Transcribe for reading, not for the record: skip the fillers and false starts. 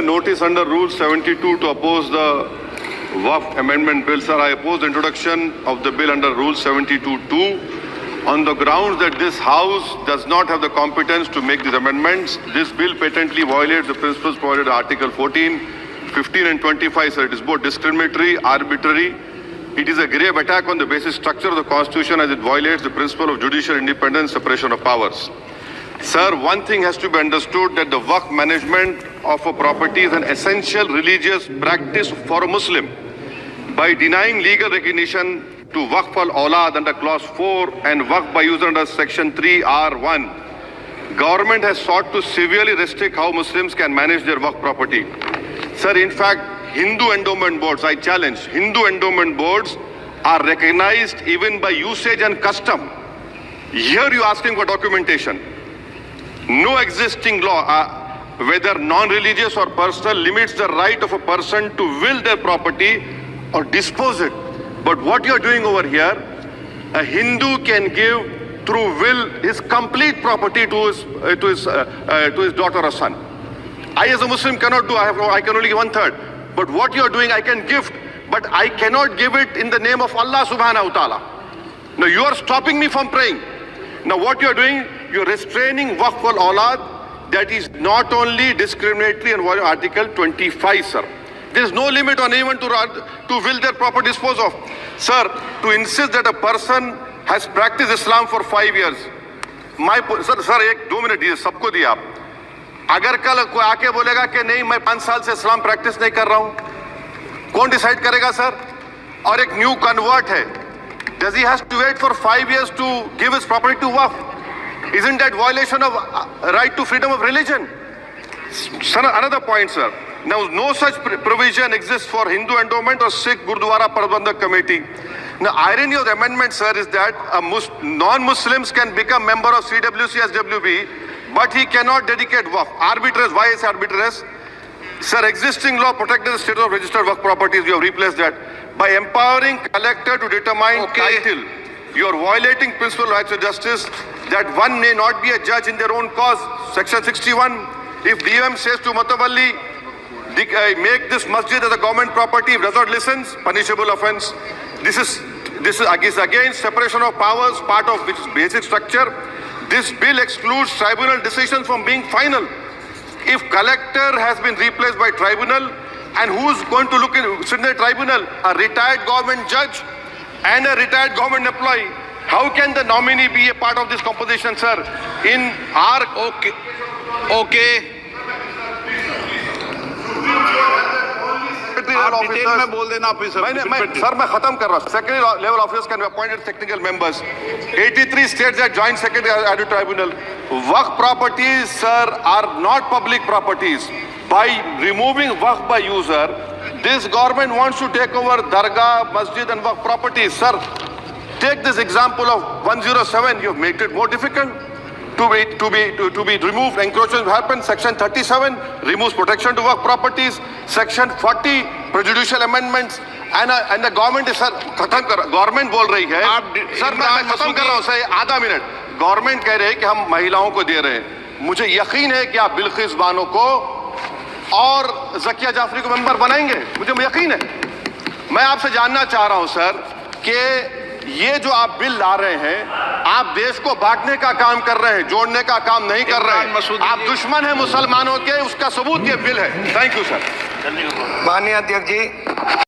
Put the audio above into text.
Notice under Rule 72 to oppose the Waqf Amendment Bill. Sir, I oppose the introduction of the bill under Rule 72(2) on the grounds that this House does not have the competence to make these amendments. This bill patently violates the principles provided in Article 14, 15 and 25. Sir, it is both discriminatory, arbitrary. It is a grave attack on the basic structure of the Constitution as it violates the principle of judicial independence, separation of powers. Sir, one thing has to be understood, that the Waqf management of a property is an essential religious practice for a Muslim. By denying legal recognition to Waqf al-Awlad under Clause 4 and Waqf by user under Section 3(r)(1), government has sought to severely restrict how Muslims can manage their Waqf property. Sir, in fact, Hindu endowment boards, I challenge, Hindu endowment boards are recognized even by usage and custom. Here you are asking for documentation. No existing law, whether non-religious or personal, limits the right of a person to will their property or dispose it. But what you are doing over here, a Hindu can give through will his complete property to his daughter or son. I as a Muslim cannot do. I can only give 1/3. But what you are doing, I can gift, but I cannot give it in the name of Allah subhanahu wa ta'ala. Now you are stopping me from praying. Now what you are doing, you are restraining Waqf al-Awlad. That is not only discriminatory and violating Article 25, sir. There is no limit on anyone to will their property dispose of. Sir, to insist that a person has practiced Islam for 5 years. Sir, 1-2 minute दिए, सबको दिया आप. अगर कल कोई आके बोलेगा कि नहीं मैं 5 साल से इस्लाम प्रैक्टिस नहीं कर रहा हूं, कौन डिसाइड करेगा सर? और एक न्यू कन्वर्ट है, does he has to wait for 5 years to give his property to Waqf? Isn't that violation of right to freedom of religion? Sir, another point, sir. Now, no such provision exists for Hindu endowment or Sikh Gurdwara Prabandhak Committee. Now, irony of the amendment, sir, is that non-Muslims can become member of CWC, SWB, but he cannot dedicate Waqf. Arbitrous. Why is arbitrous? Sir, existing law protected the status of registered Waqf properties. You have replaced that. By empowering collector to determine title, you are violating principle of rights of justice, that one may not be a judge in their own cause. Section 61. If DM says to Matawalli, make this masjid as a government property, if does not listens, punishable offence. This is against separation of powers, part of which is basic structure. This bill excludes tribunal decisions from being final. If collector has been replaced by tribunal, and who is going to sit in the tribunal? A retired government judge and a retired government employee. How can the nominee be a part of this composition, sir? In our okay. आप detail में बोल देना officer. Sir मैं खत्म कर रहा हूँ. Secondary level officers can be appointed technical members. 83 states that joint secretary added tribunal. Waqf properties, sir, are not public properties. By removing Waqf by user, this government wants to take over Dargah, Masjid and Waqf properties. Sir, take this example of 107. You have made it more difficult to be removed. Encroachment will happen. Section 37 removes protection to Waqf properties. Section 40 prejudicial amendments. And the government is, sir, government बोल रही है. Sir मैं खत्म कर रहा हूँ sir, आधा minute. Government कह रहे हैं कि हम महिलाओं को दे रहे हैं. मुझे यकीन है कि आप बिल्किस बानो को और ज़किया जाफरी को मेंबर बनाएंगे. मुझे यकीन है. मैं आपसे जानना चाह रहा हूं सर कि ये जो आप बिल ला रहे हैं, आप देश को बांटने का काम कर रहे हैं, जोड़ने का काम नहीं कर रहे हैं. आप दुश्मन हैं मुसलमानों के, उसका सबूत ये बिल है. Thank you sir. माननीय अध्यक्ष जी.